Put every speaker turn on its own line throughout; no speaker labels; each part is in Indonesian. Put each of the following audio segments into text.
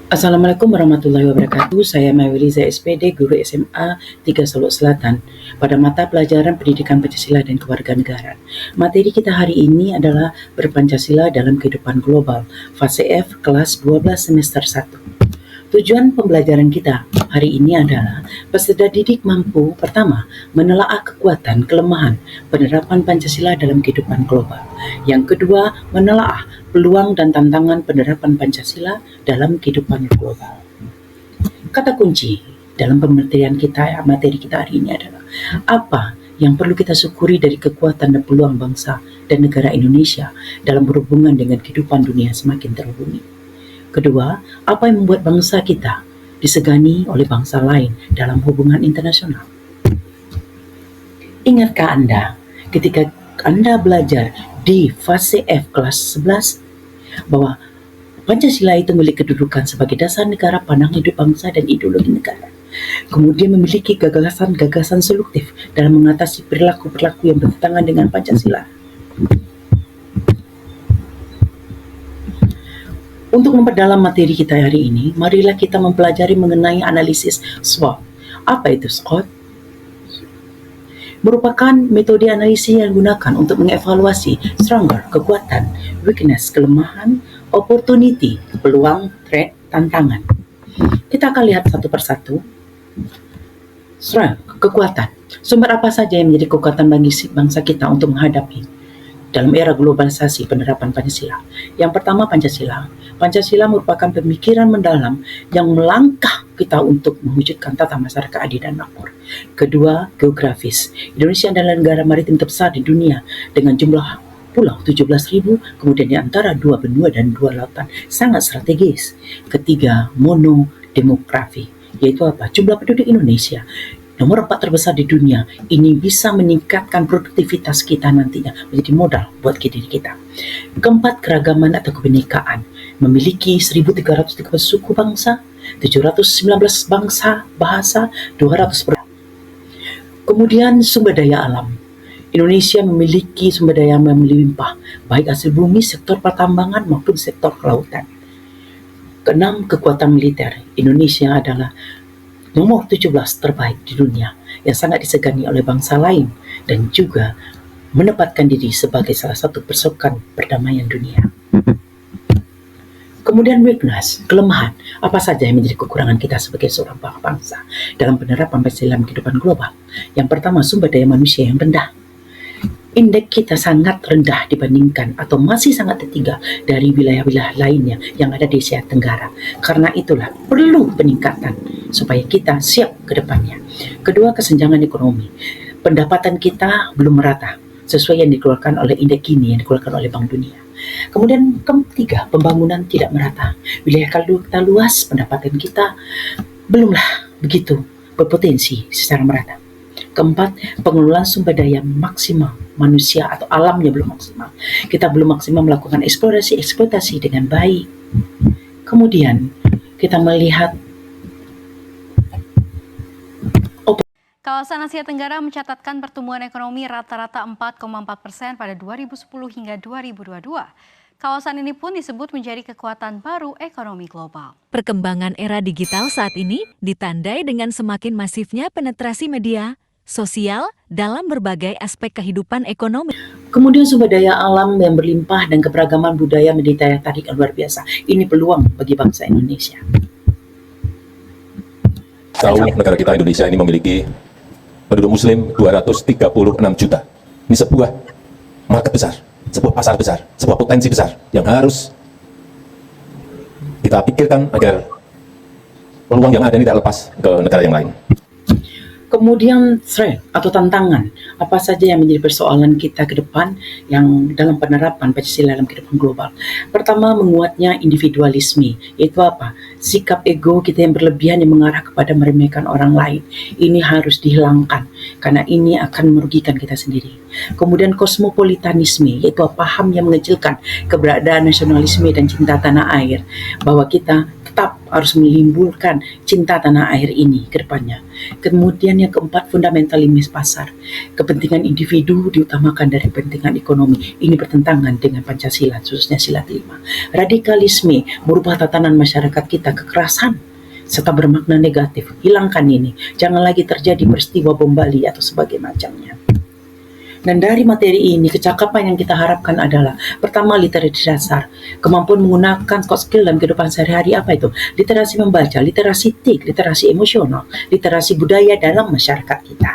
Assalamualaikum warahmatullahi wabarakatuh. Saya Mawiliza SPD, guru SMA 3 Solo Selatan, pada mata pelajaran Pendidikan Pancasila dan Kewarganegaraan. Materi kita hari ini adalah Berpancasila dalam Kehidupan Global, fase F, kelas 12 semester 1. Tujuan pembelajaran kita hari ini adalah peserta didik mampu, pertama, menelaah kekuatan, kelemahan, penerapan Pancasila dalam kehidupan global. Yang kedua, menelaah peluang dan tantangan penerapan Pancasila dalam kehidupan global. Kata kunci dalam pematerian kita, materi kita hari ini adalah apa yang perlu kita syukuri dari kekuatan dan peluang bangsa dan negara Indonesia dalam berhubungan dengan kehidupan dunia semakin terhubungi. Kedua, apa yang membuat bangsa kita disegani oleh bangsa lain dalam hubungan internasional? Ingatkah Anda ketika Anda belajar di fase F kelas 11 bahwa Pancasila itu memiliki kedudukan sebagai dasar negara, pandangan hidup bangsa, dan ideologi negara. Kemudian memiliki gagasan-gagasan solutif dalam mengatasi perilaku-perilaku yang bertentangan dengan Pancasila. Untuk memperdalam materi kita hari ini, marilah kita mempelajari mengenai analisis SWOT. Apa itu SWOT? Merupakan metode analisis yang digunakan untuk mengevaluasi stronger, kekuatan, weakness, kelemahan, opportunity, peluang, threat, tantangan. Kita akan lihat satu persatu. Strength, kekuatan. Sumber apa saja yang menjadi kekuatan bagi bangsa kita untuk menghadapi dalam era globalisasi penerapan Pancasila? Yang pertama, Pancasila. Pancasila merupakan pemikiran mendalam yang melangkah kita untuk mewujudkan tata masyarakat adil dan makmur. Kedua, geografis. Indonesia adalah negara maritim terbesar di dunia dengan jumlah pulau 17.000, kemudian di antara 2 benua dan 2 lautan, sangat strategis. Ketiga, monodemografi, yaitu apa? Jumlah penduduk Indonesia nomor 4 terbesar di dunia. Ini bisa meningkatkan produktivitas kita nantinya, menjadi modal buat diri kita. Keempat, keragaman atau kebinekaan. Memiliki 1.330 suku bangsa, 719 bangsa, bahasa, 200 Kemudian sumber daya alam. Indonesia memiliki sumber daya yang melimpah, baik hasil bumi, sektor pertambangan maupun sektor kelautan. Keenam, kekuatan militer. Indonesia adalah nomor 17 terbaik di dunia yang sangat disegani oleh bangsa lain dan juga menempatkan diri sebagai salah satu pasukan perdamaian dunia. Kemudian weakness, kelemahan. Apa saja yang menjadi kekurangan kita sebagai seorang bangsa dalam penerapan Pancasila dalam kehidupan global? Yang pertama, sumber daya manusia yang rendah. Indeks kita sangat rendah dibandingkan atau masih sangat tertinggal dari wilayah-wilayah lainnya yang ada di Asia Tenggara. Karena itulah perlu peningkatan supaya kita siap ke depannya. Kedua, kesenjangan ekonomi. Pendapatan kita belum merata sesuai yang dikeluarkan oleh indeks Gini yang dikeluarkan oleh Bank Dunia. Kemudian ketiga, pembangunan tidak merata. Wilayah kita luas, pendapatan kita belumlah begitu berpotensi secara merata. Keempat, pengelolaan sumber daya maksimal manusia atau alamnya belum maksimal. Kita belum maksimal melakukan eksplorasi, eksploitasi dengan baik. Kemudian kita melihat
kawasan Asia Tenggara mencatatkan pertumbuhan ekonomi rata-rata 4,4% pada 2010 hingga 2022. Kawasan ini pun disebut menjadi kekuatan baru ekonomi global.
Perkembangan era digital saat ini ditandai dengan semakin masifnya penetrasi media sosial dalam berbagai aspek kehidupan ekonomi.
Kemudian sumber daya alam yang berlimpah dan keberagaman budaya menjadi daya tarik yang luar biasa. Ini peluang bagi bangsa Indonesia.
Tahu negara kita Indonesia ini memiliki penduduk muslim 236 juta. Ini sebuah market besar, sebuah pasar besar, sebuah potensi besar yang harus kita pikirkan agar peluang yang ada ini tidak lepas ke negara yang lain.
Kemudian threat atau tantangan, apa saja yang menjadi persoalan kita ke depan yang dalam penerapan Pancasila dalam kehidupan global. Pertama, menguatnya individualisme, yaitu apa? Sikap ego kita yang berlebihan yang mengarah kepada meremehkan orang lain. Ini harus dihilangkan karena ini akan merugikan kita sendiri. Kemudian kosmopolitanisme, yaitu paham yang mengecilkan keberadaan nasionalisme dan cinta tanah air, bahwa kita tetap harus menimbulkan cinta tanah air ini ke depannya. Kemudian yang keempat, fundamentalisme pasar. Kepentingan individu diutamakan dari kepentingan ekonomi. Ini bertentangan dengan Pancasila, khususnya sila 5. Radikalisme merubah tatanan masyarakat kita, kekerasan serta bermakna negatif. Hilangkan ini. Jangan lagi terjadi peristiwa bom Bali atau sebagai macamnya. Dan dari materi ini, kecakapan yang kita harapkan adalah pertama, literasi dasar, kemampuan menggunakan soft skill dalam kehidupan sehari-hari. Apa itu? Literasi membaca, literasi TIK, literasi emosional, literasi budaya dalam masyarakat kita.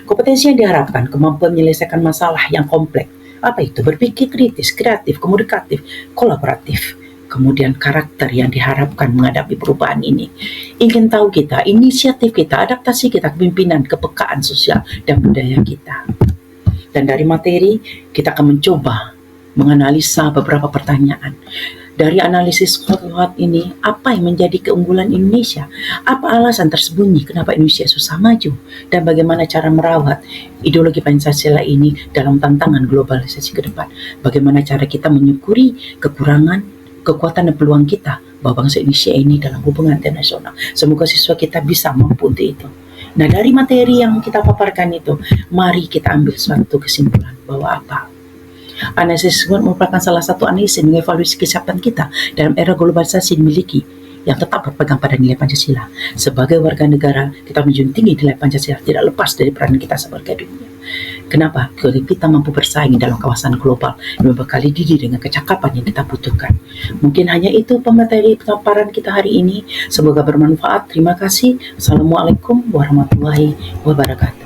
Kompetensi yang diharapkan, kemampuan menyelesaikan masalah yang kompleks. Apa itu? Berpikir kritis, kreatif, komunikatif, kolaboratif. Kemudian karakter yang diharapkan menghadapi perubahan ini. Ingin tahu kita, inisiatif kita, adaptasi kita, kepemimpinan, kepekaan sosial, dan budaya kita. Dan dari materi, kita akan mencoba menganalisa beberapa pertanyaan. Dari analisis SWOT ini, apa yang menjadi keunggulan Indonesia? Apa alasan tersembunyi kenapa Indonesia susah maju? Dan bagaimana cara merawat ideologi Pancasila ini dalam tantangan globalisasi ke depan? Bagaimana cara kita menyukuri kekurangan, kekuatan dan peluang kita bahwa bangsa Indonesia ini dalam hubungan internasional. Semoga siswa kita bisa mampu untuk itu. Nah, dari materi yang kita paparkan itu, mari kita ambil suatu kesimpulan bahwa apa? Analisis SWOT merupakan salah satu analisis mengevaluasi kesiapan kita dalam era globalisasi dimiliki yang tetap berpegang pada nilai Pancasila. Sebagai warga negara, kita menjunjung tinggi nilai Pancasila, tidak lepas dari peran kita sebagai dunia. Kenapa? Karena kita mampu bersaing dalam kawasan global dan membekali diri dengan kecakapan yang kita butuhkan. Mungkin hanya itu pemateri paparan kita hari ini. Semoga bermanfaat. Terima kasih. Assalamualaikum warahmatullahi wabarakatuh.